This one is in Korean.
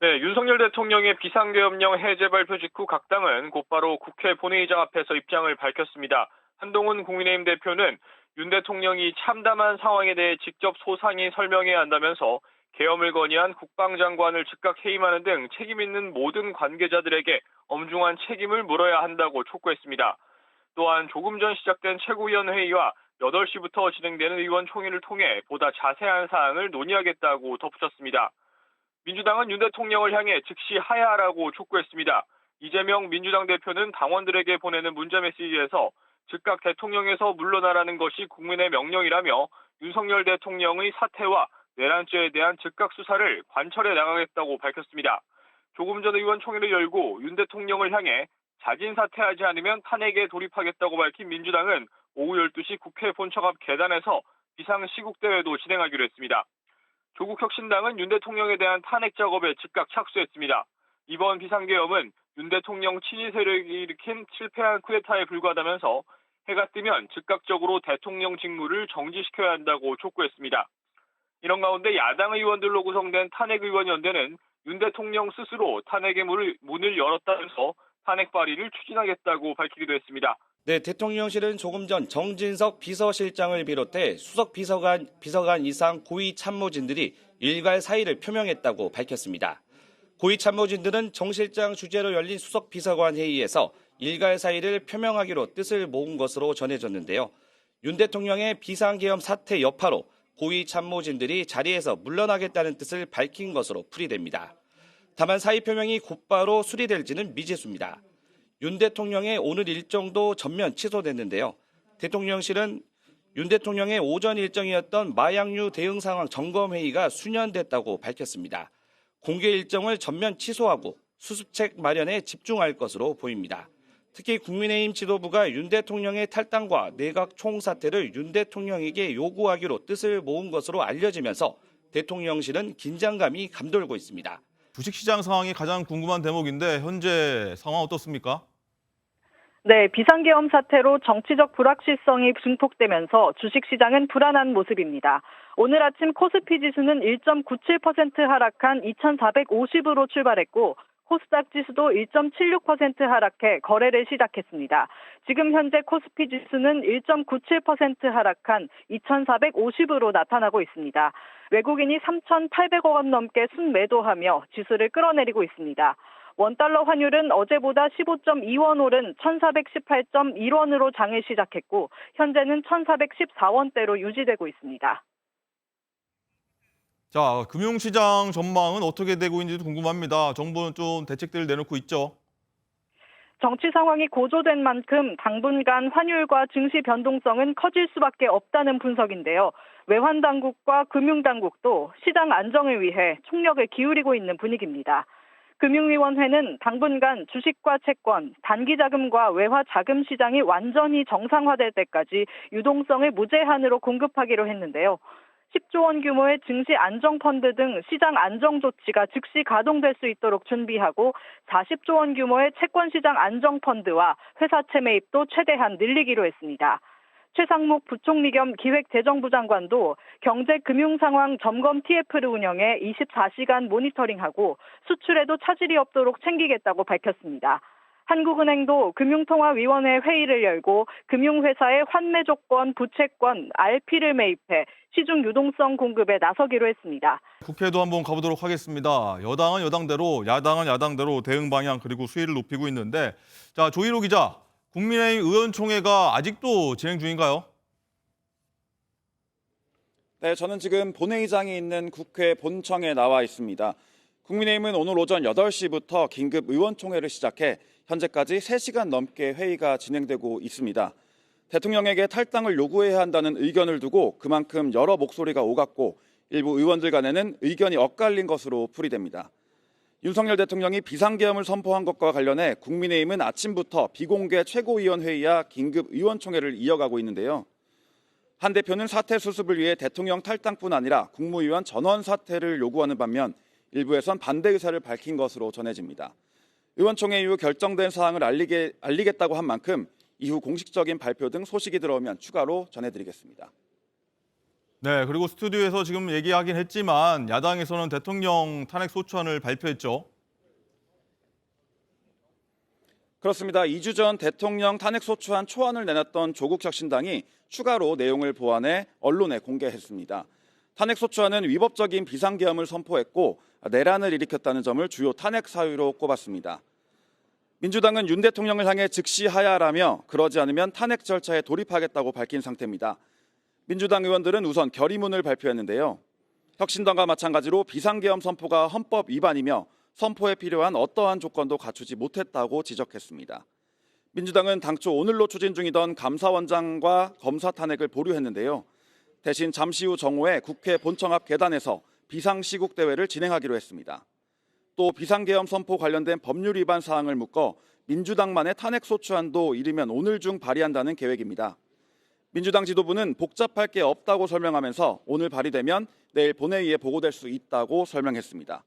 네, 윤석열 대통령의 비상계엄령 해제 발표 직후 각 당은 곧바로 국회 본회의장 앞에서 입장을 밝혔습니다. 한동훈 국민의힘 대표는 윤 대통령이 참담한 상황에 대해 직접 소상히 설명해야 한다면서 계엄을 건의한 국방장관을 즉각 해임하는 등 책임 있는 모든 관계자들에게 엄중한 책임을 물어야 한다고 촉구했습니다. 또한 조금 전 시작된 최고위원 회의와 8시부터 진행되는 의원총회를 통해 보다 자세한 사항을 논의하겠다고 덧붙였습니다. 민주당은 윤 대통령을 향해 즉시 하야하라고 촉구했습니다. 이재명 민주당 대표는 당원들에게 보내는 문자 메시지에서 즉각 대통령에서 물러나라는 것이 국민의 명령이라며 윤석열 대통령의 사퇴와 내란죄에 대한 즉각 수사를 관철해 나가겠다고 밝혔습니다. 조금 전 의원총회를 열고 윤 대통령을 향해 자진 사퇴하지 않으면 탄핵에 돌입하겠다고 밝힌 민주당은 오후 12시 국회 본청 앞 계단에서 비상시국대회도 진행하기로 했습니다. 조국혁신당은 윤 대통령에 대한 탄핵 작업에 즉각 착수했습니다. 이번 비상계엄은 윤 대통령 친위 세력이 일으킨 실패한 쿠데타에 불과하다면서 해가 뜨면 즉각적으로 대통령 직무를 정지시켜야 한다고 촉구했습니다. 이런 가운데 야당 의원들로 구성된 탄핵의원연대는 윤 대통령 스스로 탄핵의 문을 열었다면서 탄핵 발의를 추진하겠다고 밝히기도 했습니다. 네, 대통령실은 조금 전 정진석 비서실장을 비롯해 수석 비서관 이상 고위 참모진들이 일괄 사의를 표명했다고 밝혔습니다. 고위 참모진들은 정 실장 주재로 열린 수석 비서관 회의에서 일괄 사의를 표명하기로 뜻을 모은 것으로 전해졌는데요. 윤 대통령의 비상계엄 사태 여파로 고위 참모진들이 자리에서 물러나겠다는 뜻을 밝힌 것으로 풀이됩니다. 다만 사의 표명이 곧바로 수리될지는 미지수입니다. 윤 대통령의 오늘 일정도 전면 취소됐는데요. 대통령실은 윤 대통령의 오전 일정이었던 마약류 대응 상황 점검 회의가 수년됐다고 밝혔습니다. 공개 일정을 전면 취소하고 수습책 마련에 집중할 것으로 보입니다. 특히 국민의힘 지도부가 윤 대통령의 탈당과 내각 총사퇴를 윤 대통령에게 요구하기로 뜻을 모은 것으로 알려지면서 대통령실은 긴장감이 감돌고 있습니다. 주식시장 상황이 가장 궁금한 대목인데 현재 상황 어떻습니까? 네, 비상계엄 사태로 정치적 불확실성이 증폭되면서 주식시장은 불안한 모습입니다. 오늘 아침 코스피 지수는 1.97% 하락한 2,450으로 출발했고 코스닥 지수도 1.76% 하락해 거래를 시작했습니다. 지금 현재 코스피 지수는 1.97% 하락한 2,450으로 나타나고 있습니다. 외국인이 3,800억 원 넘게 순매도하며 지수를 끌어내리고 있습니다. 원달러 환율은 어제보다 15.2원 오른 1,418.1원으로 장을 시작했고 현재는 1,414원대로 유지되고 있습니다. 자, 금융시장 전망은 어떻게 되고 있는지 궁금합니다. 정부는 좀 대책들을 내놓고 있죠. 정치 상황이 고조된 만큼 당분간 환율과 증시 변동성은 커질 수밖에 없다는 분석인데요. 외환당국과 금융당국도 시장 안정을 위해 총력을 기울이고 있는 분위기입니다. 금융위원회는 당분간 주식과 채권, 단기자금과 외화자금 시장이 완전히 정상화될 때까지 유동성을 무제한으로 공급하기로 했는데요. 10조 원 규모의 증시 안정펀드 등 시장 안정 조치가 즉시 가동될 수 있도록 준비하고 40조 원 규모의 채권시장 안정펀드와 회사채 매입도 최대한 늘리기로 했습니다. 최상목 부총리 겸 기획재정부 장관도 경제금융상황 점검 TF를 운영해 24시간 모니터링하고 수출에도 차질이 없도록 챙기겠다고 밝혔습니다. 한국은행도 금융통화위원회 회의를 열고 금융회사의 환매 조건, 부채권, RP를 매입해 시중 유동성 공급에 나서기로 했습니다. 국회도 한번 가보도록 하겠습니다. 여당은 여당대로, 야당은 야당대로 대응 방향 그리고 수위를 높이고 있는데, 자, 조희로 기자, 국민의힘 의원총회가 아직도 진행 중인가요? 네, 저는 지금 본회의장에 있는 국회 본청에 나와 있습니다. 국민의힘은 오늘 오전 8시부터 긴급 의원총회를 시작해 현재까지 3시간 넘게 회의가 진행되고 있습니다. 대통령에게 탈당을 요구해야 한다는 의견을 두고 그만큼 여러 목소리가 오갔고 일부 의원들 간에는 의견이 엇갈린 것으로 풀이됩니다. 윤석열 대통령이 비상계엄을 선포한 것과 관련해 국민의힘은 아침부터 비공개 최고위원회의와 긴급 의원총회를 이어가고 있는데요. 한 대표는 사퇴 수습을 위해 대통령 탈당뿐 아니라 국무위원 전원 사퇴를 요구하는 반면 일부에선 반대 의사를 밝힌 것으로 전해집니다. 의원총회 이후 결정된 사항을 알리겠다고 한 만큼 이후 공식적인 발표 등 소식이 들어오면 추가로 전해드리겠습니다. 네, 그리고 스튜디오에서 지금 얘기하긴 했지만 야당에서는 대통령 탄핵 소추안을 발표했죠. 그렇습니다. 2주 전 대통령 탄핵소추안 초안을 내놨던 조국혁신당이 추가로 내용을 보완해 언론에 공개했습니다. 탄핵소추안은 위법적인 비상계엄을 선포했고 내란을 일으켰다는 점을 주요 탄핵 사유로 꼽았습니다. 민주당은 윤 대통령을 향해 즉시 하야하라며 그러지 않으면 탄핵 절차에 돌입하겠다고 밝힌 상태입니다. 민주당 의원들은 우선 결의문을 발표했는데요. 혁신당과 마찬가지로 비상계엄 선포가 헌법 위반이며 선포에 필요한 어떠한 조건도 갖추지 못했다고 지적했습니다. 민주당은 당초 오늘로 추진 중이던 감사원장과 검사 탄핵을 보류했는데요. 대신 잠시 후 정오에 국회 본청 앞 계단에서 비상시국대회를 진행하기로 했습니다. 또 비상계엄 선포 관련된 법률 위반 사항을 묶어 민주당만의 탄핵소추안도 이르면 오늘 중 발의한다는 계획입니다. 민주당 지도부는 복잡할 게 없다고 설명하면서 오늘 발의되면 내일 본회의에 보고될 수 있다고 설명했습니다.